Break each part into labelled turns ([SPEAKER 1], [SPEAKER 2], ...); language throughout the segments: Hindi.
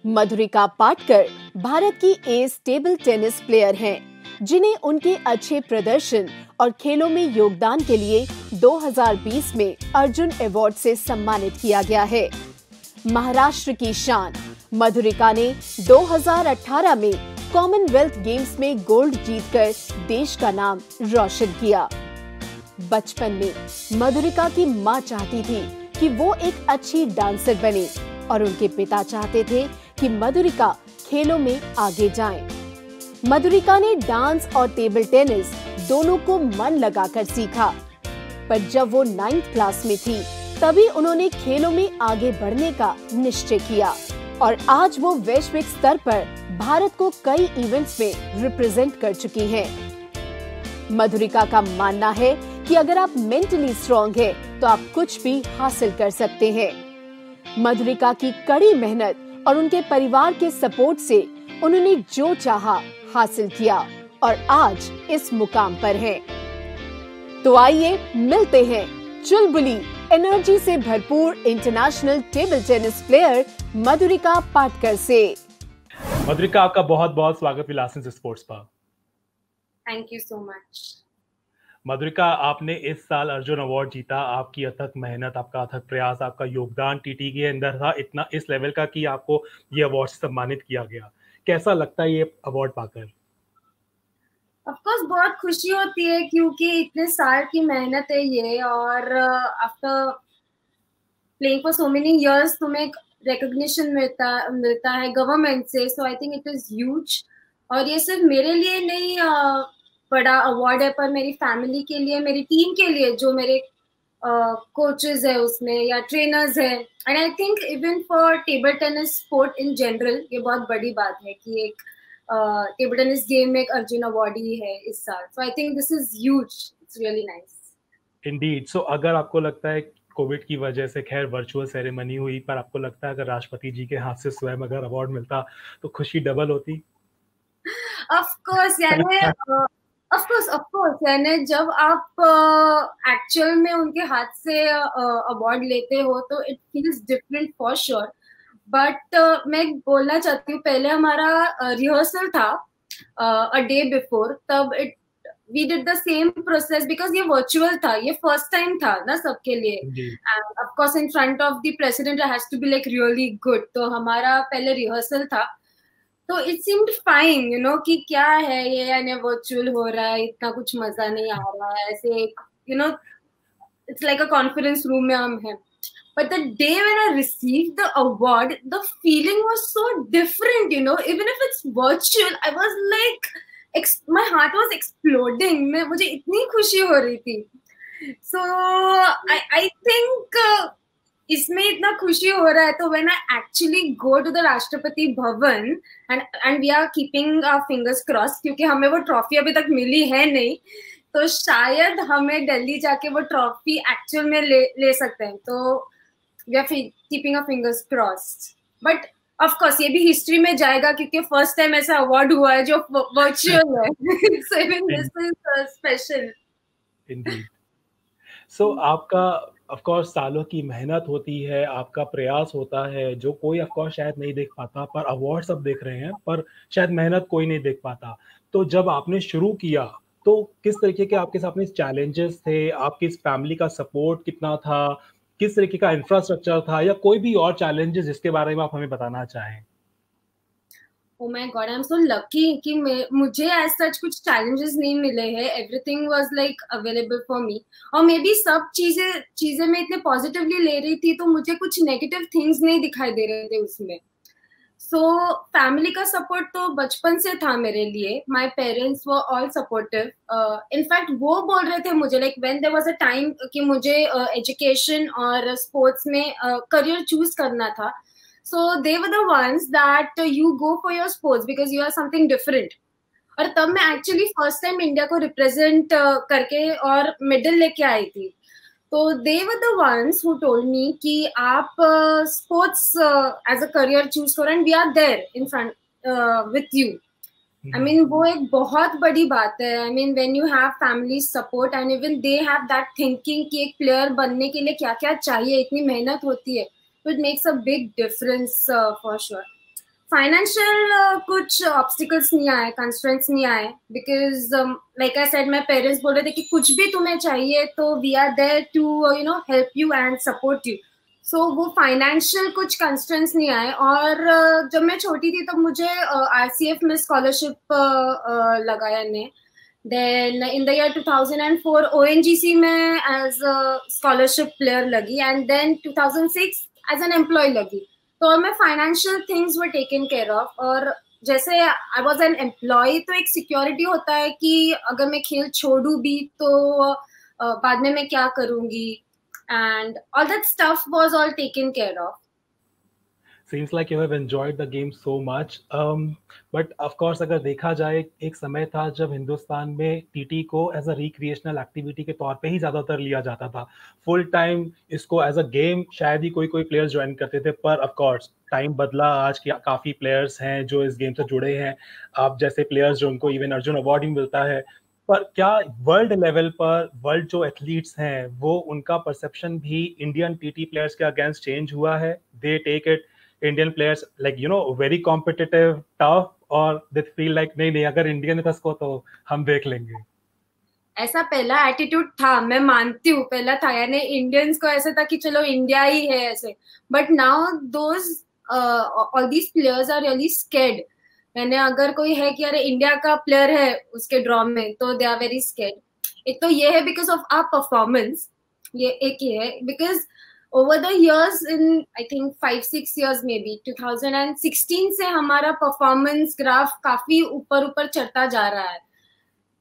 [SPEAKER 1] मधुरिका पाटकर भारत की एस टेबल टेनिस प्लेयर हैं, जिन्हें उनके अच्छे प्रदर्शन और खेलों में योगदान के लिए 2020 में अर्जुन अवार्ड से सम्मानित किया गया है। महाराष्ट्र की शान मधुरिका ने 2018 में कॉमनवेल्थ गेम्स में गोल्ड जीतकर देश का नाम रोशन किया। बचपन में मधुरिका की मां चाहती थी कि वो एक अच्छी डांसर बने और उनके पिता चाहते थे कि मधुरिका खेलों में आगे जाए। मधुरिका ने डांस और टेबल टेनिस दोनों को मन लगाकर सीखा, पर जब वो 9th क्लास में थी तभी उन्होंने खेलों में आगे बढ़ने का निश्चय किया और आज वो वैश्विक स्तर पर भारत को कई इवेंट्स में रिप्रेजेंट कर चुकी हैं। मधुरिका का मानना है कि अगर आप मेंटली स्ट्रॉन्ग हैं, तो आप कुछ भी हासिल कर सकते हैं। मधुरिका की कड़ी मेहनत और उनके परिवार के सपोर्ट से उन्होंने जो चाहा हासिल किया और आज इस मुकाम पर हैं। तो आइए मिलते हैं चुलबुली एनर्जी से भरपूर इंटरनेशनल टेबल टेनिस प्लेयर मधुरिका पाटकर से।
[SPEAKER 2] मधुरिका, आपका बहुत बहुत स्वागत विलासन स्पोर्ट्स पर।
[SPEAKER 3] Thank you so much.
[SPEAKER 2] मधुरिका, आपने इस साल अर्जुन अवार्ड जीता। आपकी अथक मेहनत, आपका अथक प्रयास, आपका योगदान टीटी के अंदर था इतना इस लेवल का कि आपको ये अवार्ड से सम्मानित किया गया। कैसा लगता है ये अवार्ड पाकर?
[SPEAKER 3] ऑफ कोर्स बहुत खुशी होती है, क्योंकि इतने साल की मेहनत है ये, और after playing for so many years तुम्हें एक रिकॉग्निशन मिलता है गवर्नमेंट से। So I think it is huge. और ये सिर्फ मेरे लिए नहीं बड़ा अवार्ड है, पर मेरी फैमिली के लिए, मेरी टीम के लिए, जो मेरे कोचेस है उसमें या ट्रेनर्स है, and I think even for table tennis sport in general ये बहुत बड़ी बात है कि एक टेबल टेनिस गेम में एक अर्जुन अवार्डी है इस साल। So I think this is huge, it's really nice
[SPEAKER 2] indeed. सो अगर आपको लगता है कोविड की वजह से खैर वर्चुअल सेरेमनी हुई, पर आपको लगता है अगर राष्ट्रपति जी के हाथ से स्वयं अगर अवार्ड मिलता तो खुशी डबल होती?
[SPEAKER 3] ऑफ कोर्स यानी जब आप एक्चुअल में उनके हाथ से अवार्ड लेते हो तो it feels different for sure. But मैं बोलना चाहती हूँ, पहले हमारा रिहर्सल था अ डे बिफोर, तब we did the same process because ये वर्चुअल था, ये फर्स्ट टाइम था ना सबके लिए, and of course in front of the president has to be like really good. तो हमारा पहले रिहर्सल था, तो it seemed fine, you know, कि क्या है ये, यानी वर्चुअल हो रहा है, इतना कुछ मजा नहीं आ रहा है, ऐसे you know it's like a conference room में हम हैं। But the day when I received the award, the feeling was so different, you know, even if it's virtual, I was like, my heart was exploding. मुझे इतनी खुशी हो रही थी। So I think इसमें इतना खुशी हो रहा है, तो when I actually go to the Rashtrapati Bhavan and we are keeping our fingers crossed, क्योंकि हमें वो ट्रॉफी अभी तक मिली है नहीं, तो शायद हमें दिल्ली जाके वो ट्रॉफी एक्चुअल में ले सकते हैं। तो we are keeping our fingers crossed. But of course ये भी हिस्ट्री में जाएगा, क्योंकि फर्स्ट टाइम ऐसा अवार्ड हुआ है जो वर्चुअल है। So even this is special.
[SPEAKER 2] Indeed. So आपका of course सालों की मेहनत होती है, आपका प्रयास होता है, जो कोई of course शायद नहीं देख पाता, पर अवार्ड सब देख रहे हैं, पर शायद मेहनत कोई नहीं देख पाता। तो जब आपने शुरू किया तो किस तरीके के आपके सामने चैलेंजेस थे? आपकी फैमिली का सपोर्ट कितना था? किस तरीके का इंफ्रास्ट्रक्चर था, या कोई भी और चैलेंजेस जिसके बारे में आप हमें बताना चाहें?
[SPEAKER 3] Oh my God, I'm so lucky कि मुझे as such कुछ challenges नहीं मिले हैं। Everything was like available for me. और मैं भी सब चीजें मैं इतने positively ले रही थी, तो मुझे कुछ negative things नहीं दिखाई दे रहे थे उसमें। So family का support तो बचपन से था मेरे लिए। My parents were all supportive. In fact वो बोल रहे थे मुझे, like when there was a time कि मुझे education और sports में career choose करना था, so they were the ones that you go for your sports because you are something different. और तब मैं actually first time इंडिया को represent करके और medal लेके आई थी। तो they were the ones who told me कि आप sports as a career choose करो, and we are there in front with you. I mean वो एक बहुत बड़ी बात है। I mean when you have family support and even they have that thinking कि एक player बनने के लिए क्या क्या चाहिए, इतनी मेहनत होती है, so it makes a big difference for sure. Financial कुछ ऑब्स्टिकल्स नहीं आए, कंस्ट्रेंट्स नहीं आए, बिकॉज लाइक आई सेड, मेरे पेरेंट्स बोल रहे थे कि कुछ भी तुम्हें चाहिए तो we are there to help you and support you. So वो फाइनेंशियल कुछ कंस्ट्रेंट्स नहीं आए. और जब मैं छोटी थी तो मुझे RCF में स्कॉलरशिप लगाया ने. Then in the year 2004 ONGC में as a scholarship player लगी, and then 2006 as an employee लगी. तो मैं financial things were taken care of. और जैसे I was an employee तो एक security होता है कि अगर मैं खेल छोड़ू भी तो बाद में मैं क्या करूँगी, and all that stuff was all taken care of.
[SPEAKER 2] Seems like you have enjoyed the game so much. But of course अगर देखा जाए, एक समय था जब हिंदुस्तान में टीटी को एज अ रिक्रिएशनल एक्टिविटी के तौर पे ही ज़्यादातर लिया जाता था. फुल टाइम इसको एज अ गेम शायद ही कोई प्लेयर्स ज्वाइन करते थे. पर ऑफ कोर्स टाइम बदला, आज के काफ़ी प्लेयर्स हैं जो इस गेम से जुड़े हैं. आप जैसे प्लेयर्स जो उनको इवन अर्जुन अवार्ड भी मिलता है. पर क्या वर्ल्ड लेवल पर वर्ल्ड जो एथलीट्स हैं वो उनका परसेप्शन भी इंडियन टीटी प्लेयर्स के अगेंस्ट चेंज हुआ है? They take it Indian players like very competitive, tough, और they feel like नहीं अगर इंडियन है तो हम देख लेंगे.
[SPEAKER 3] ऐसा पहला एटीट्यूड था, मैं मानती हूँ पहला था, यानी इंडियंस को ऐसा था कि चलो इंडिया ही है ऐसे. But now those all these players are really scared. यानी अगर कोई है कि अरे इंडिया का प्लेयर है उसके ड्रॉ में, तो दे आर वेरी स्कैर्ड. एक तो ये है बिकॉज ऑफ आवर परफॉर्मेंस, ये एक ही है. Because over the years, in I think 5-6 years maybe 2016 से हमारा performance graph काफी ऊपर चढ़ता जा रहा है.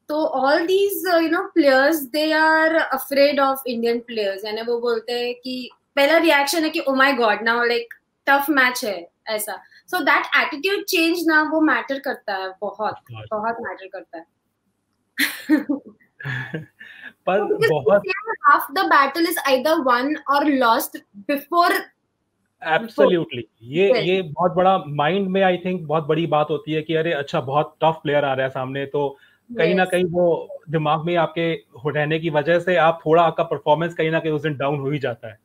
[SPEAKER 3] तो all these players, they are afraid of Indian players. यानी वो बोलते हैं कि पहला reaction है कि oh my god, now like tough match है ऐसा. So that attitude change ना वो matter करता है, बहुत matter करता है.
[SPEAKER 2] पर बहुत
[SPEAKER 3] half the battle is either won or lost before.
[SPEAKER 2] Absolutely. ये बहुत बड़ा माइंड में आई थिंक बहुत बड़ी बात होती है कि अरे अच्छा बहुत टफ प्लेयर आ रहा है सामने, तो कहीं ना कहीं वो दिमाग में आपके रहने की वजह से आप थोड़ा आपका परफॉर्मेंस कहीं ना कहीं उस दिन डाउन हो ही जाता है.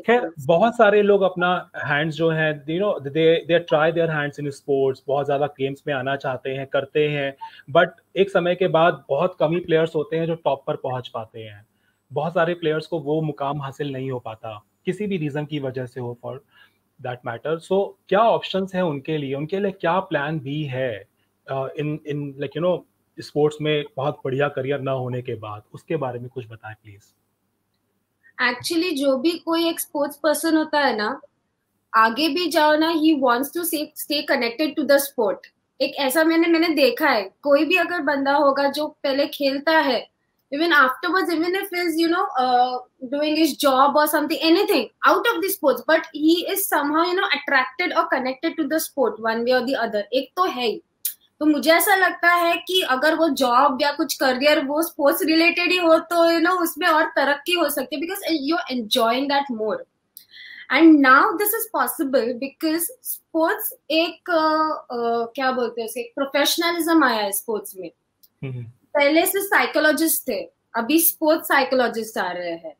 [SPEAKER 2] खैर बहुत सारे लोग अपना हैंड्स जो है they try their hands in sports, बहुत ज्यादा गेम्स में आना चाहते हैं, करते हैं. बट एक समय के बाद बहुत कम ही प्लेयर्स होते हैं जो टॉप पर पहुंच पाते हैं. बहुत सारे प्लेयर्स को वो मुकाम हासिल नहीं हो पाता, किसी भी रीजन की वजह से हो फॉर दैट मैटर. सो क्या ऑप्शंस हैं उनके लिए क्या प्लान भी है इन लाइक स्पोर्ट्स में बहुत बढ़िया करियर ना होने के बाद? उसके बारे में कुछ बताएं प्लीज.
[SPEAKER 3] एक्चुअली जो भी कोई एक स्पोर्ट्स पर्सन होता है ना, आगे भी जाओ ना, he wants to stay connected to the sport. एक ऐसा मैंने देखा है, कोई भी अगर बंदा होगा जो पहले खेलता है, even afterwards, even if he's doing his job or something, anything out of the sports, but he is somehow attracted or connected to the sport one way or the other. एक तो है ही. तो मुझे ऐसा लगता है कि अगर वो जॉब या कुछ करियर वो स्पोर्ट्स रिलेटेड ही हो तो उसमें और तरक्की हो सकती है, because you are enjoying that more. And now this is possible because sports एक क्या बोलते हैं उसे, प्रोफेशनलिज्म आया है स्पोर्ट्स में. पहले से साइकोलॉजिस्ट थे, अभी स्पोर्ट्स साइकोलॉजिस्ट आ रहे हैं.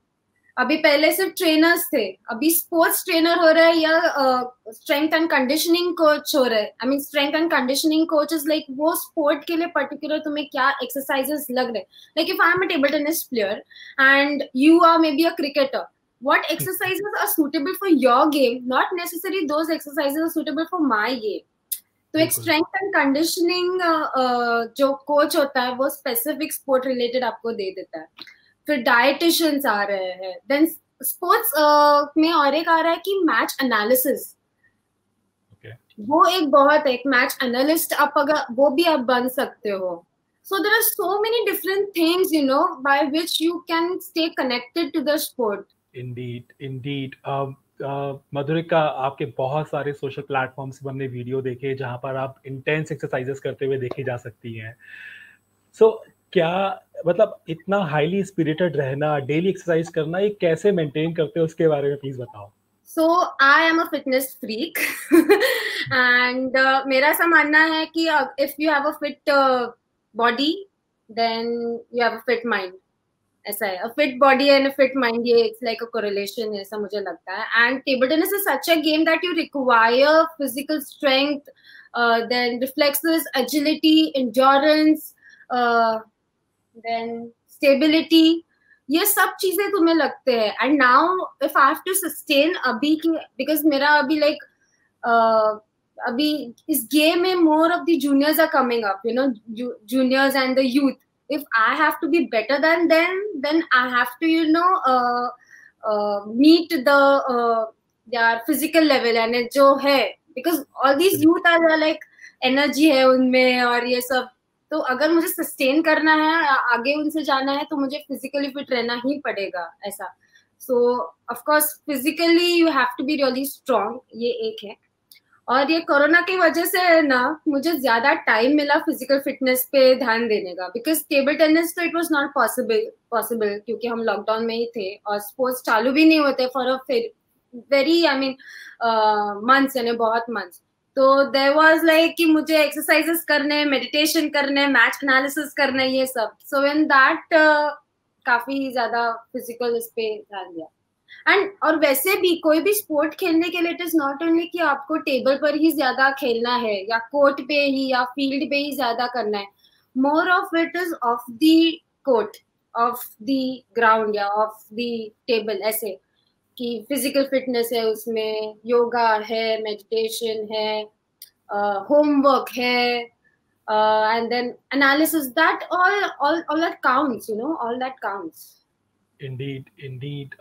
[SPEAKER 3] अभी पहले सिर्फ ट्रेनर्स थे, अभी स्पोर्ट्स ट्रेनर हो रहा है या स्ट्रेंथ एंड कंडीशनिंग कोच हो रहा है. I mean strength and conditioning coach is like वो स्पोर्ट के लिए पर्टिकुलर तुम्हें क्या एक्सरसाइजेस लग रहे हैं. Like if I am a table tennis player and you are maybe a cricketer, what exercises are suitable for your game, not necessarily those exercises are suitable for my game. तो एक स्ट्रेंथ एंड कंडीशनिंग जो कोच होता है वो स्पेसिफिक स्पोर्ट रिलेटेड आपको दे देता है. फिर डाइटिशियंस आ रहे हैं. देन स्पोर्ट्स में और एक आ रहा है कि मैच एनालिसिस. वो एक बहुत एक मैच एनालिस्ट आप अगर वो भी आप बन सकते हो. So there are so many different things by which you can stay connected to the sport.
[SPEAKER 2] Indeed. मधुरिका, आपके बहुत सारे सोशल प्लेटफॉर्म्स पर हमने वीडियो देखे जहां पर आप इंटेंस एक्सरसाइजेस करते हुए देखी जा सकती हैं. सो क्या मतलब इतना हाईली स्पिरिटेड रहना, डेली एक्सरसाइज करना, ये कैसे मेंटेन करते हो, उसके बारे में प्लीज बताओ.
[SPEAKER 3] So I am a fitness freak and मेरा ऐसा मानना है कि if you have a fit body then you have a fit mind. ऐसा है, अ fit body and a fit mind, ये इट्स लाइक अ कोरिलेशन, ऐसा मुझे लगता है. And table tennis is such a game that you require physical strength, then reflexes, agility, endurance, then stability, ये सब चीजें तुम्हें लगते हैं. And now if I have to sustain अभी की, बिकॉज मेरा अभी लाइक अभी इस गेम में more of the juniors are coming up, you know, juniors and the youth. If I have to be better than them, then I have to, you know, meet the their physical level and जो है, because all these youth are like energy है उनमें और ये सब. तो अगर मुझे सस्टेन करना है, आगे उनसे जाना है, तो मुझे फिजिकली फिट रहना ही पड़ेगा ऐसा. So of course physically you have to be really strong, ये एक है. और ये कोरोना की वजह से ना मुझे ज्यादा टाइम मिला फिजिकल फिटनेस पे ध्यान देने का, बिकॉज टेबल टेनिस तो इट वाज नॉट पॉसिबल क्योंकि हम लॉकडाउन में ही थे और स्पोर्ट्स चालू भी नहीं होते for a very, I mean, months, यानी बहुत मंथ्स. तो देयर वाज लाइक कि मुझे एक्सरसाइजेस करने, मेडिटेशन करने, मैच एनालिसिस करने, ये सब. सो व्हेन दैट काफी ज्यादा फिजिकल इस पे ध्यान दिया. एंड और वैसे भी कोई भी स्पोर्ट खेलने के लिए इट इज नॉट ओनली कि आपको टेबल पर ही ज्यादा खेलना है या कोर्ट पे ही या फील्ड पे ही ज्यादा करना है. More of it is of the court, of the ground या ऑफ द टेबल, ऐसे कि फिजिकल फिटनेस है उसमें, योगा है, मेडिटेशन है, होमवर्क है, and then analysis, that all that counts, you know, all that counts.
[SPEAKER 2] Indeed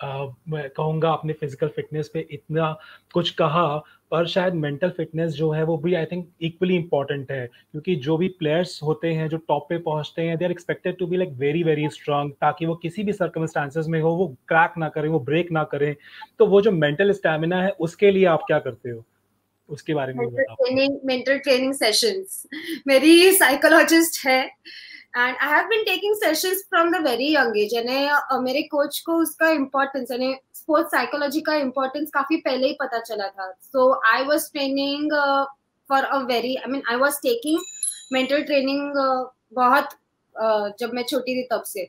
[SPEAKER 2] मैं कहूँगा आपने फिजिकल फिटनेस पे इतना कुछ कहा, पर शायद मेंटल फिटनेस जो है वो भी आई थिंक इक्वली इम्पॉर्टेंट है, क्योंकि जो भी प्लेयर्स होते हैं जो टॉप पे पहुंचते हैं, they are expected to be like very very strong, ताकि वो किसी भी सर्कमस्टांसेस में हो वो क्रैक ना करें, वो ब्रेक ना करें. तो वो जो मेंटल स्टैमिना है उसके लिए आप क्या करते हो, उसके बारे में बताओ.
[SPEAKER 3] मेंटल ट्रेनिंग सेशंस, मेरी साइकोलॉजिस्ट है and I have been taking sessions from the very young age. यानी मेरे कोच को उसका इम्पोर्टेंस, यानी स्पोर्ट्स साइकोलॉजी का इम्पोर्टेंस काफी पहले ही पता चला था. So I was training for a very, I mean I was taking mental training बहुत जब मैं छोटी थी तब से.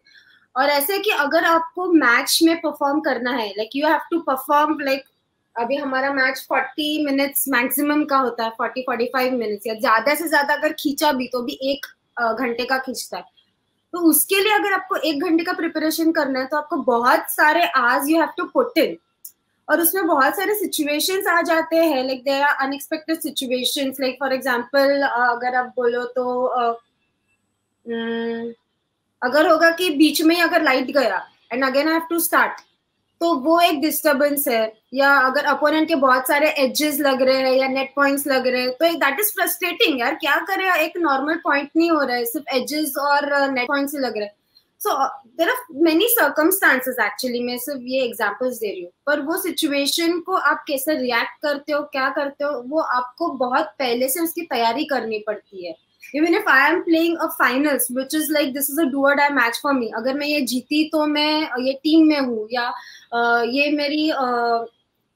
[SPEAKER 3] और ऐसे कि अगर आपको मैच में परफॉर्म करना है, like you have to perform, like अभी हमारा मैच 40 मिनट्स मैक्सिमम का होता है, 40-45 मिनट्स, या ज्यादा से ज्यादा अगर खींचा भी तो भी 1 घंटे का खींचता है. तो उसके लिए अगर आपको 1 घंटे का प्रिपरेशन करना है तो आपको बहुत सारे hours you have to put in. और उसमें बहुत सारे सिचुएशंस आ जाते हैं, like there are unexpected situations. Like for example अगर आप बोलो तो अगर होगा कि बीच में ही अगर लाइट गया and again I have to start, तो वो एक डिस्टर्बेंस है. या अगर अपोनेंट के बहुत सारे एजेस लग रहे हैं या नेट पॉइंट्स लग रहे हैं, तो दैट इज फ्रस्ट्रेटिंग. यार क्या करे, एक नॉर्मल पॉइंट नहीं हो रहा है, सिर्फ एजेस और नेट पॉइंट्स ही लग रहे हैं. So there are many circumstances, actually मैं सिर्फ ये एग्जांपल्स दे रही हूँ, पर वो सिचुएशन को आप कैसे रिएक्ट करते हो, क्या करते हो, वो आपको बहुत पहले से उसकी तैयारी करनी पड़ती है. Even if I am playing a finals, which is like this is a do or die match for me. अगर मैं ये जीती तो मैं ये टीम में हूँ, या ये मेरी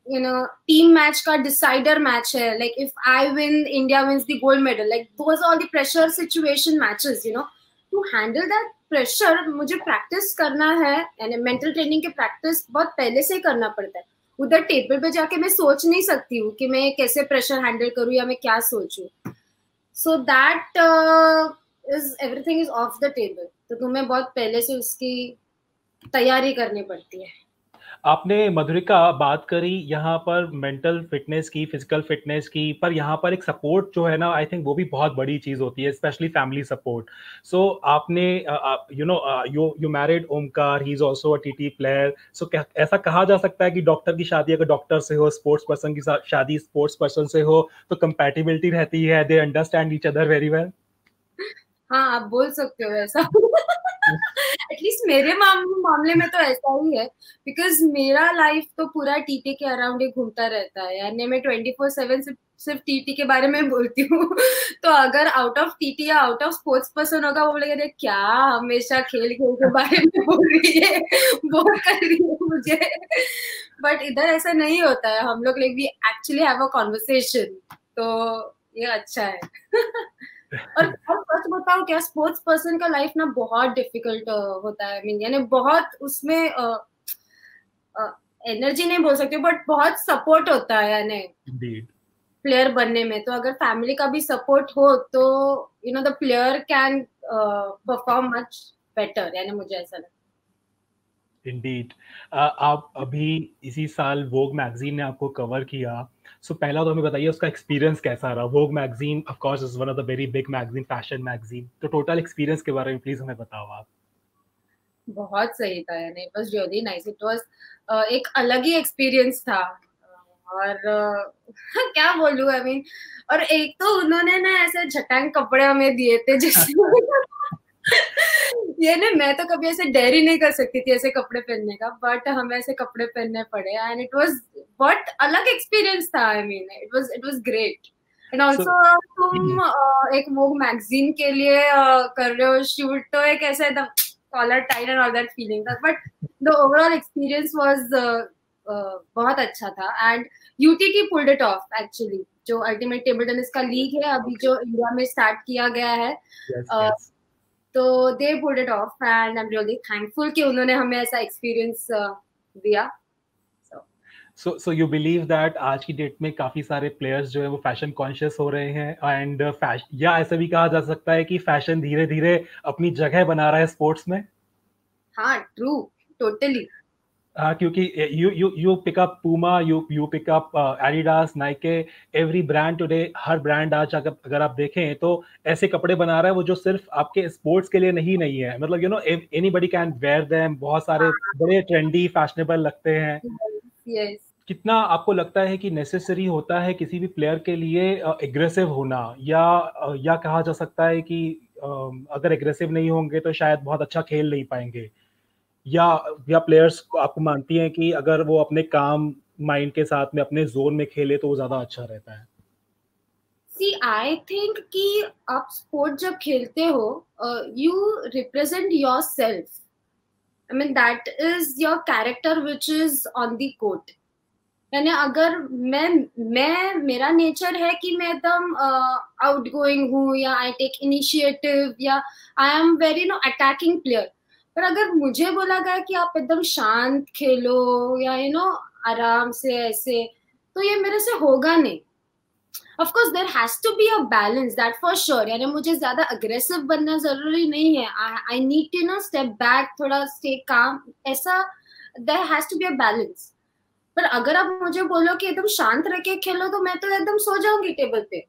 [SPEAKER 3] you know team match का decider match है. Like if I win, India wins the gold medal. Like those are all the pressure situation matches. You know, to handle that pressure मुझे practice करना है, यानी mental training के practice बहुत पहले से ही करना पड़ता है. उधर टेबल पे जाके मैं सोच नहीं सकती हूँ कि मैं कैसे pressure handle करूँ या मैं क्या सोचूं. So that is everything is off the table. तो तुम्हें बहुत पहले से उसकी तैयारी करनी पड़ती है.
[SPEAKER 2] आपने मधुरिका बात करी यहाँ पर मेंटल फिटनेस की, फिजिकल फिटनेस की, पर यहाँ पर एक सपोर्ट जो है ना, आई थिंक वो भी बहुत बड़ी चीज होती है, स्पेशली फैमिली सपोर्ट. सो आपने you married Omkar, he is also a TT player. So ऐसा कहा जा सकता है कि डॉक्टर की शादी अगर डॉक्टर से हो, स्पोर्ट्स पर्सन की शादी स्पोर्ट्स पर्सन से हो, तो कंपैटिबिलिटी रहती है, they understand each other very well.
[SPEAKER 3] हाँ, आप बोल सकते हो ऐसा. एटलीस्ट मेरे मामले में तो ऐसा ही है, बिकॉज मेरा लाइफ तो पूरा टीटी के अराउंड ही घूमता रहता है. यानी मैं 24/7 सिर्फ टीटी के बारे में बोलती हूँ. तो अगर आउट ऑफ टीटी या आउट ऑफ स्पोर्ट्स पर्सन होगा, वो बोलेगा क्या हमेशा खेल के बारे में बोल रही है, बोर कर रही है मुझे. बट इधर ऐसा नहीं होता है, हम लोग like we actually have a conversation. तो ये अच्छा है. और सच बताऊं क्या, स्पोर्ट्स पर्सन का लाइफ ना बहुत डिफिकल्ट होता है। यानी बहुत उसमें एनर्जी नहीं बोल सकती, बट बहुत सपोर्ट होता है यानी
[SPEAKER 2] Indeed.
[SPEAKER 3] प्लेयर बनने में। तो अगर फैमिली का भी सपोर्ट हो तो the player can perform much better, यानी मुझे ऐसा लगता है।
[SPEAKER 2] इंडीड। आप अभी इसी साल वोग मैगजीन ने आपको कवर किया, सो पहला तो हमें बताइए उसका एक्सपीरियंस कैसा रहा। Vogue magazine of course is one of the very big magazine, fashion magazine, तो टोटल एक्सपीरियंस के बारे में प्लीज हमें बताओ आप।
[SPEAKER 3] बहुत सही था यानी, it was really nice. It was एक अलग ही एक्सपीरियंस था। और क्या बोलूं, और एक तो उन्होंने ना ऐसे झटांग कपड़े हमें दिए थे जिससे ये ना, मैं तो कभी ऐसे डेयर ही नहीं कर सकती थी ऐसे कपड़े पहनने का, बट हमें ऐसे कपड़े पहनने पड़े एंड इट वाज बहुत अलग एक्सपीरियंस था। It was great. And also तुम एक वो मैगजीन के लिए कर रहे हो शूट, तो एक ऐसे एकदम collar tight and all that feeling था, but the overall experience was बहुत अच्छा था। And UTT pulled it off actually, जो अल्टीमेट टेबल टेनिस का लीग है अभी जो इंडिया में स्टार्ट किया गया है।
[SPEAKER 2] yes.
[SPEAKER 3] तो दे pulled it of and I am really thankful कि उन्होंने हमें ऐसा एक्सपीरियंस दिया।
[SPEAKER 2] सो यू बिलीव दैट आज की डेट में काफी सारे प्लेयर्स जो है वो फैशन कॉन्शियस हो रहे हैं एंड या ऐसा भी कहा जा सकता है कि फैशन धीरे धीरे अपनी जगह बना रहा है स्पोर्ट्स में?
[SPEAKER 3] हाँ, ट्रू, टोटली।
[SPEAKER 2] क्योंकि you pick up Puma, you pick up Adidas, Nike, every brand today, her brand आज अगर आप देखें तो ऐसे कपड़े बना रहा है वो जो सिर्फ आपके स्पोर्ट्स के लिए नहीं है, मतलब anybody can wear them, बहुत सारे बड़े ट्रेंडी फैशनेबल लगते हैं।
[SPEAKER 3] yes.
[SPEAKER 2] कितना आपको लगता है कि नेसेसरी होता है किसी भी प्लेयर के लिए एग्रेसिव होना, या कहा जा सकता है कि अगर एग्रेसिव नहीं होंगे तो शायद बहुत अच्छा खेल नहीं पाएंगे, या प्लेयर्स आपको मानती हैं कि अगर वो अपने काम माइंड के साथ में अपने जोन में खेले तो वो ज्यादा अच्छा रहता है?
[SPEAKER 3] See, I think कि आप स्पोर्ट जब खेलते हो, you represent yourself. I mean that is your character which is on the court. यानी अगर मैं मेरा नेचर है कि मैं एकदम आउट गोइंग हूँ, या आई टेक इनिशिएटिव, या I am very attacking player, पर अगर मुझे बोला गया कि आप एकदम शांत खेलो या आराम से ऐसे, तो ये मेरे से होगा नहीं। Of course there has to be a balance, that for sure. यानी मुझे ज्यादा अग्रेसिव बनना जरूरी नहीं है, I need to step back, थोड़ा स्टे काम, ऐसा there has to be a balance. पर अगर आप मुझे बोलो कि एकदम शांत रह के खेलो तो मैं तो एकदम सो जाऊंगी टेबल पे।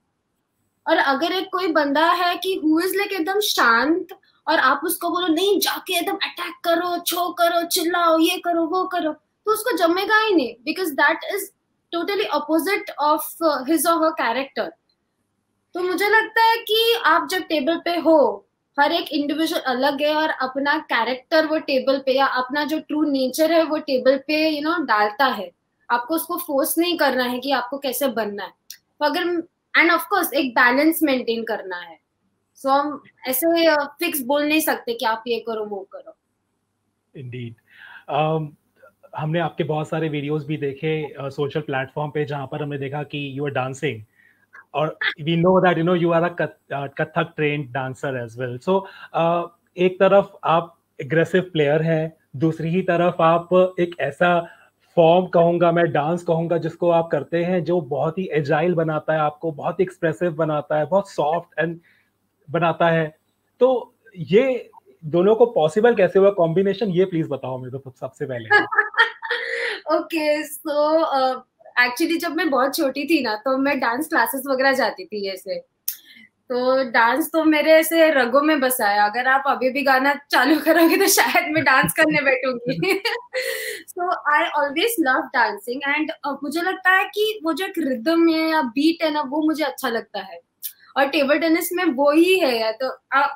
[SPEAKER 3] और अगर एक कोई बंदा है कि हु इज लाइक एकदम शांत, और आप उसको बोलो नहीं जाके एकदम अटैक करो, छो करो, चिल्लाओ, ये करो, वो करो, तो उसको जमेगा ही नहीं, because that is totally opposite of his और हर कैरेक्टर। तो मुझे लगता है कि आप जब टेबल पे हो, हर एक इंडिविजुअल अलग है और अपना कैरेक्टर वो टेबल पे, या अपना जो ट्रू नेचर है वो टेबल पे डालता है। आपको उसको फोर्स नहीं करना है कि आपको कैसे बनना है। तो अगर एंड ऑफ कोर्स एक बैलेंस मेंटेन करना है, सो हम ऐसे फिक्स बोल नहीं सकते कि आप ये करो वो करो।
[SPEAKER 2] इंडीड। हमने आपके बहुत सारे वीडियोस भी देखे सोशल प्लेटफॉर्म पे जहां पर हमने देखा कि यू आर डांसिंग, और we know that you are a Kathak trained dancer as well. So एक तरफ आप एग्रेसिव प्लेयर हैं, दूसरी ही तरफ आप एक ऐसा फॉर्म कहूंगा मैं, डांस कहूंगा, जिसको आप करते हैं जो बहुत ही एजाइल बनाता है आपको, बहुत ही एक्सप्रेसिव बनाता है, बहुत सॉफ्ट एंड बनाता है। तो ये दोनों को पॉसिबल कैसे हुआ कॉम्बिनेशन, ये प्लीज बताओ मेरे को सबसे पहले।
[SPEAKER 3] ओके, सो एक्चुअली जब मैं बहुत छोटी थी ना, तो मैं डांस क्लासेस वगैरह जाती थी ऐसे। तो डांस तो मेरे ऐसे रगों में बसा है। अगर आप अभी भी गाना चालू करोगे तो शायद मैं डांस करने बैठूंगी। So I always love dancing and मुझे लगता है कि वो जो एक रिदम है या बीट है ना, वो मुझे अच्छा लगता है। और टेबल टेनिस में वो ही है। तो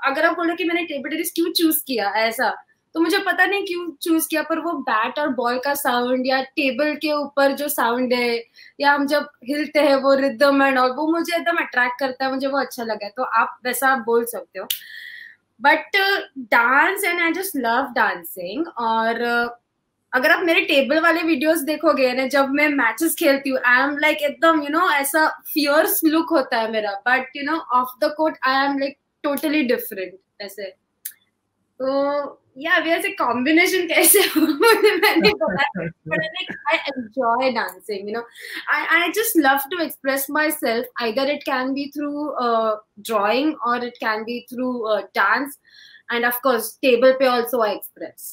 [SPEAKER 3] अगर आप बोलो कि मैंने टेबल टेनिस क्यों चूज किया ऐसा, तो मुझे पता नहीं क्यों चूज किया, पर वो बैट और बॉल का साउंड, या टेबल के ऊपर जो साउंड है, या हम जब हिलते हैं वो रिदम एंड ऑल, वो मुझे एकदम अट्रैक्ट करता है, मुझे वो अच्छा लगा है। तो आप वैसा आप बोल सकते हो। But dance and I just love dancing. और अगर आप मेरे टेबल वाले वीडियोस देखोगे ना, जब मैं मैचेस खेलती हूँ, आई एम लाइक एकदम ऐसा फियर्स लुक होता है मेरा, but of the court I am like totally different ऐसे. तो yeah, वैसे combination कैसे मैंने बोला, but like I enjoy dancing, you know. I just love to express myself. Either it can be through drawing or it can be through dance, and of course table पे also I express.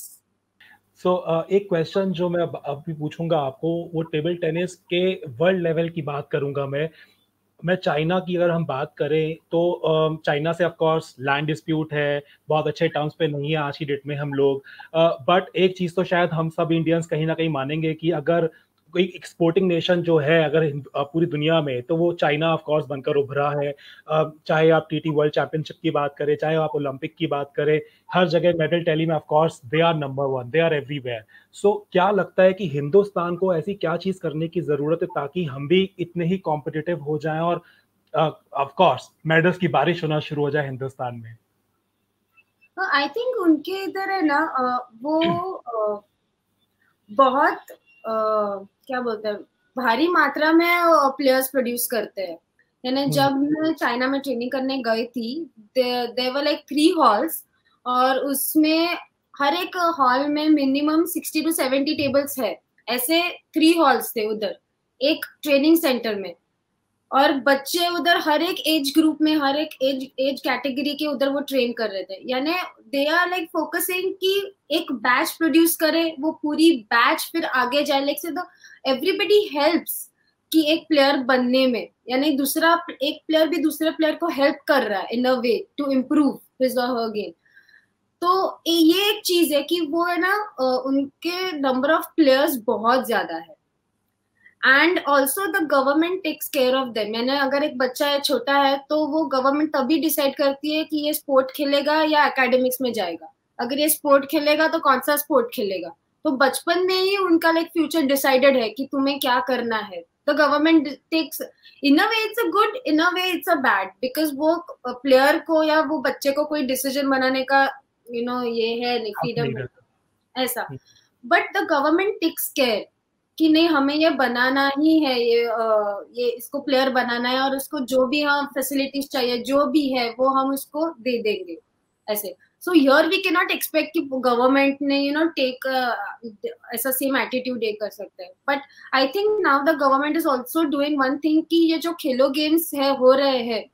[SPEAKER 2] सो एक क्वेश्चन जो मैं अब भी पूछूंगा आपको, वो टेबल टेनिस के वर्ल्ड लेवल की बात करूंगा मैं चाइना की अगर हम बात करें तो चाइना से ऑफ कोर्स लैंड डिस्प्यूट है, बहुत अच्छे टर्म्स पे नहीं है आज की डेट में हम लोग, बट एक चीज़ तो शायद हम सब इंडियंस कहीं ना कहीं मानेंगे कि अगर कोई एक्सपोर्टिंग नेशन जो है अगर पूरी दुनिया में, तो वो चाइना ऑफ कोर्स बनकर उभरा है। चाहे आप टीटी वर्ल्ड चैंपियनशिप की बात करें, चाहे आप ओलंपिक की बात करें, हर जगह मेडल टैली में of course they are number one, they are everywhere. So क्या लगता है कि हिंदुस्तान को ऐसी क्या चीज करने की जरूरत है ताकि हम भी इतने ही कॉम्पिटिटिव हो जाएं और ऑफ कोर्स मेडल्स की बारिश होना शुरू हो जाए हिंदुस्तान में?
[SPEAKER 3] आई थिंक उनके इधर है ना, वो बहुत क्या बोलते हैं, भारी मात्रा में प्लेयर्स प्रोड्यूस करते हैं. यानी जब मैं चाइना में ट्रेनिंग करने गई थी, देयर लाइक 3 हॉल्स, और उसमें हर एक हॉल में मिनिमम 60 to 70 टेबल्स है. ऐसे 3 हॉल्स थे उधर एक ट्रेनिंग सेंटर में, और बच्चे उधर हर एक एज ग्रुप में, हर एक एज कैटेगरी के उधर वो ट्रेन कर रहे थे. यानी दे आर लाइक फोकसिंग कि एक बैच प्रोड्यूस करे, वो पूरी बैच फिर आगे जाए. लाइक से तो एवरीबडी हेल्प्स कि एक प्लेयर बनने में, यानी दूसरा एक प्लेयर भी दूसरे प्लेयर को हेल्प कर रहा है इन a way to improve his और हर गेम. तो ये एक चीज है कि वो है ना, उनके नंबर ऑफ प्लेयर्स बहुत ज्यादा है. And also the government takes care of them. यानी अगर एक बच्चा है, छोटा है, तो वो गवर्नमेंट तभी डिसाइड करती है कि ये स्पोर्ट खेलेगा या एकेडमिक्स में जाएगा. अगर ये स्पोर्ट खेलेगा तो कौन सा स्पोर्ट खेलेगा, तो बचपन में ही उनका लाइक फ्यूचर डिसाइडेड है कि तुम्हें क्या करना है. The government takes, in a way it's a good, in a way it's a bad, because वो प्लेयर को या वो बच्चे को कोई डिसीजन बनाने का ये है नहीं, फ्रीडम है ऐसा. But the government takes care कि नहीं, हमें ये बनाना ही है, ये इसको प्लेयर बनाना है, और उसको जो भी हम फैसिलिटीज चाहिए, जो भी है वो हम उसको दे देंगे ऐसे. So here we can not expect कि गवर्नमेंट ने टेक ऐसा सेम एटीट्यूड ये कर सकते हैं. But I think now the government is also doing one thing कि ये जो खेलो गेम्स है हो रहे हैं,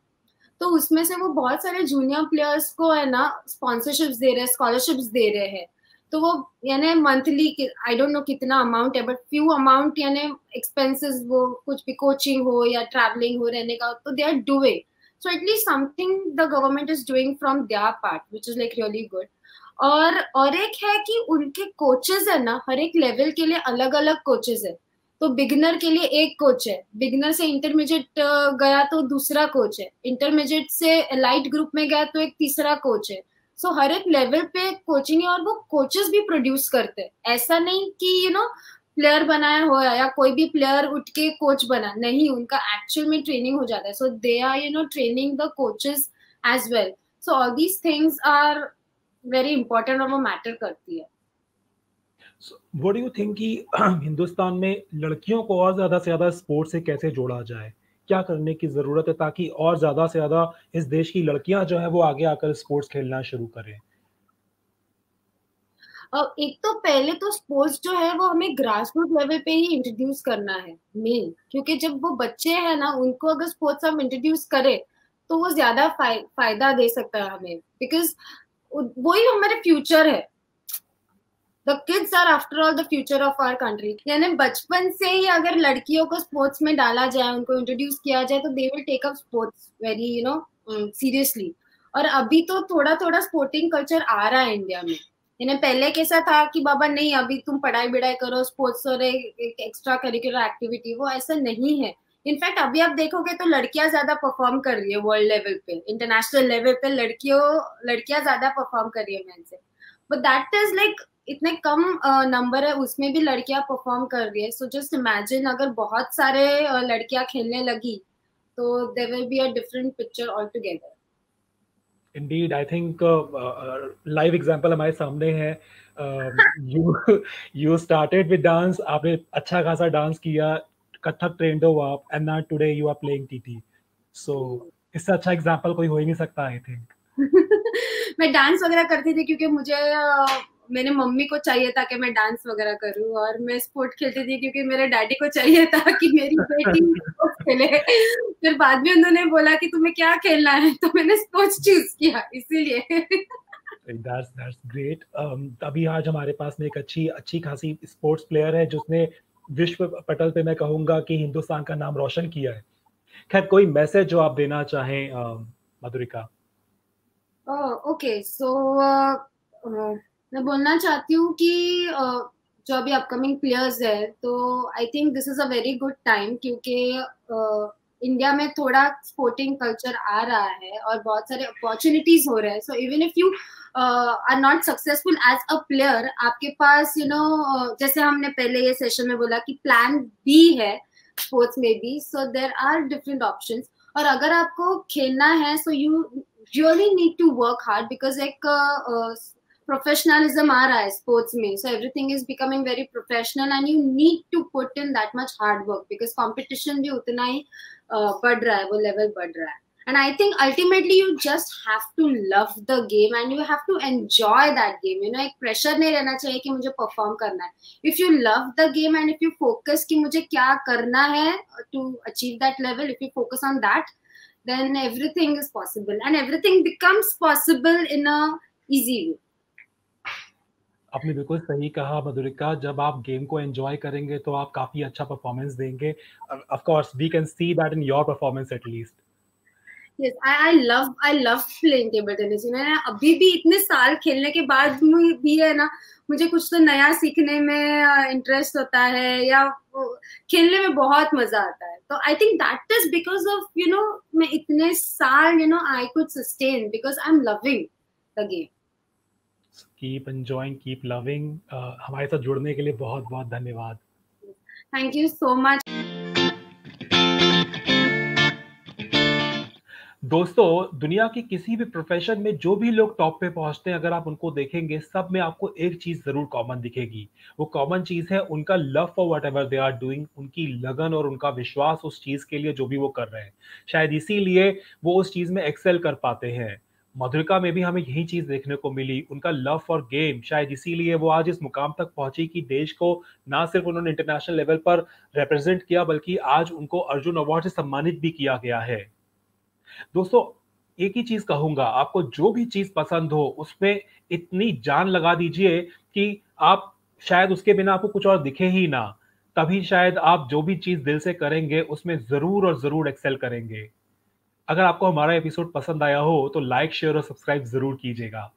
[SPEAKER 3] तो उसमें से वो बहुत सारे जूनियर प्लेयर्स को है ना स्पॉन्सरशिप्स दे रहे हैं, स्कॉलरशिप्स दे रहे हैं. तो वो यानी मंथली, आई डोंट नो कितना अमाउंट है, बट फ्यू अमाउंट यानी एक्सपेंसेस, वो कुछ भी कोचिंग हो या ट्रैवलिंग हो रहने का, तो they are doing. So at least something the government is doing from their part, which is like really good. और एक है कि उनके कोचेस है ना, हर एक लेवल के लिए अलग अलग कोचेस है. तो बिगिनर के लिए एक कोच है, बिगिनर से इंटरमीडिएट गया तो दूसरा कोच है, इंटरमीडिएट से एलाइट ग्रुप में गया तो एक तीसरा कोच है. सो हर एक लेवल पे कोचिंग है, और वो कोचेस भी प्रोड्यूस करते हैं. ऐसा नहीं कि प्लेयर बनाया हो या कोई भी प्लेयर उठ के कोच बना, नहीं, उनका एक्चुअल में ट्रेनिंग हो जाता है. So they are training the coaches as well. So all these things are very important और वो मैटर करती है.
[SPEAKER 2] व्हाट डू यू थिंक कि हिंदुस्तान में लड़कियों को और ज्यादा से ज्यादा स्पोर्ट्स से कैसे जोड़ा जाए? क्या करने की जरूरत है ताकि और ज्यादा से ज्यादा इस देश की लड़कियां जो है वो आगे आकर स्पोर्ट्स खेलना शुरू करें?
[SPEAKER 3] एक तो पहले तो स्पोर्ट्स जो है वो हमें ग्रास रूट लेवल पे ही इंट्रोड्यूस करना है मेन, क्योंकि जब वो बच्चे हैं ना, उनको अगर स्पोर्ट्स हम इंट्रोड्यूस करें तो वो ज्यादा फायदा दे सकता है हमें, बिकॉज वही हमारे फ्यूचर है. The kids are after all the future of our country. यानी बचपन से ही अगर लड़कियों को स्पोर्ट्स में डाला जाए, उनको इंट्रोड्यूस किया जाए, तो they will take up sports very seriously. और अभी तो थोड़ा थोड़ा स्पोर्टिंग कल्चर आ रहा है इंडिया में. यानी पहले कैसा था कि बाबा नहीं, अभी तुम पढ़ाई बिढ़ाई करो, स्पोर्ट्स और एक एक्स्ट्रा करिकुलर एक्टिविटी, वो ऐसा नहीं है. इनफैक्ट अभी आप देखोगे तो लड़कियां ज्यादा परफॉर्म कर रही है वर्ल्ड लेवल पे, इंटरनेशनल लेवल पे लड़कियां ज्यादा परफॉर्म कर रही है मैन से. बट दैट इज लाइक इतने कम नंबर है, उसमें भी लड़कियां परफॉर्म कर रही है. सो जस्ट इमेजिन अगर बहुत सारे लड़कियां खेलने लगी तो there will be a different picture all together.
[SPEAKER 2] Indeed, I think live example हमारे सामने है. you started with dance, आपने अच्छा खासा डांस किया, कथक ट्रेंड हो आप, and now today you are playing TT. So इससे अच्छा एग्जांपल कोई हो ही नहीं सकता, आई थिंक.
[SPEAKER 3] मैं डांस वगैरह करती थी क्योंकि मुझे मेरे मम्मी को चाहिए था कि मैं डांस वगैरह करूं, और मैं स्पोर्ट खेलती थी क्योंकि मेरे डैडी को चाहिए था कि मेरी बेटी स्पोर्ट्स खेले। फिर बाद में उन्होंने बोला कि तुम्हें क्या खेलना है, तो मैंने स्पोर्ट्स चूज किया इसीलिए।
[SPEAKER 2] That's great. अभी आज हमारे पास में एक अच्छी अच्छी खासी स्पोर्ट्स प्लेयर है जिसने विश्व पटल पे मैं कहूँगा कि हिंदुस्तान का नाम रोशन किया है। खैर, कोई मैसेज जो आप देना चाहें मधुरिका?
[SPEAKER 3] ओके, सो मैं बोलना चाहती हूँ कि जो अभी अपकमिंग प्लेयर्स है, तो आई think this is a very good time, क्योंकि इंडिया में थोड़ा स्पोर्टिंग कल्चर आ रहा है और बहुत सारे अपॉर्चुनिटीज हो रहे हैं। So even if you are not successful as a player, आपके पास जैसे हमने पहले ये सेशन में बोला कि प्लान बी है स्पोर्ट्स में भी, so there are different options. और अगर आपको खेलना है, so you really need to work hard, because एक प्रोफेशनलिज्म आ रहा है स्पोर्ट्स में, so everything is becoming very professional and you need to put in that much hard work, because competition भी उतना ही बढ़ रहा है, वो लेवल बढ़ रहा है। And I think ultimately you just have to love the game and you have to enjoy that game. एक प्रेशर नहीं रहना चाहिए कि मुझे परफॉर्म करना है. If you love the game and if you focus कि मुझे क्या करना है to achieve that level, if you focus on that, then everything is possible and everything becomes possible in a easy way.
[SPEAKER 2] आपने बिल्कुल सही कहा मधुरिका, जब आप गेम को एंजॉय करेंगे तो आप काफी अच्छा परफॉर्मेंस देंगे। Of course we can see that in your performance at least.
[SPEAKER 3] Yes, I love playing table tennis. अभी भी इतने साल खेलने के बाद भी है ना, मुझे कुछ तो नया सीखने में इंटरेस्ट होता है, या खेलने में बहुत मजा आता है। तो I think that is because of मैं इतने साल I could sustain because I am loving the game.
[SPEAKER 2] Keep enjoying, keep loving. हमारे साथ जुड़ने के लिए बहुत बहुत धन्यवाद।
[SPEAKER 3] Thank you so much.
[SPEAKER 2] दोस्तों, दुनिया की किसी भी प्रोफेशन में जो भी लोग टॉप पे पहुंचते हैं, अगर आप उनको देखेंगे, सब में आपको एक चीज जरूर कॉमन दिखेगी। वो कॉमन चीज है उनका love for whatever they are doing, उनकी लगन और उनका विश्वास उस चीज के लिए जो भी वो कर रहे हैं। शायद इसीलिए वो उस चीज में एक्सेल कर पाते हैं। मधुरिका में भी हमें यही चीज देखने को मिली, उनका लव फॉर गेम। शायद इसीलिए वो आज इस मुकाम तक पहुंची कि देश को ना सिर्फ उन्होंने इंटरनेशनल लेवल पर रिप्रेजेंट किया, बल्कि आज उनको अर्जुन अवार्ड से सम्मानित भी किया गया है। दोस्तों, एक ही चीज कहूंगा, आपको जो भी चीज पसंद हो उसमें इतनी जान लगा दीजिए कि आप शायद उसके बिना आपको कुछ और दिखे ही ना। तभी शायद आप जो भी चीज दिल से करेंगे उसमें जरूर और जरूर एक्सेल करेंगे। अगर आपको हमारा एपिसोड पसंद आया हो तो लाइक, शेयर और सब्सक्राइब जरूर कीजिएगा।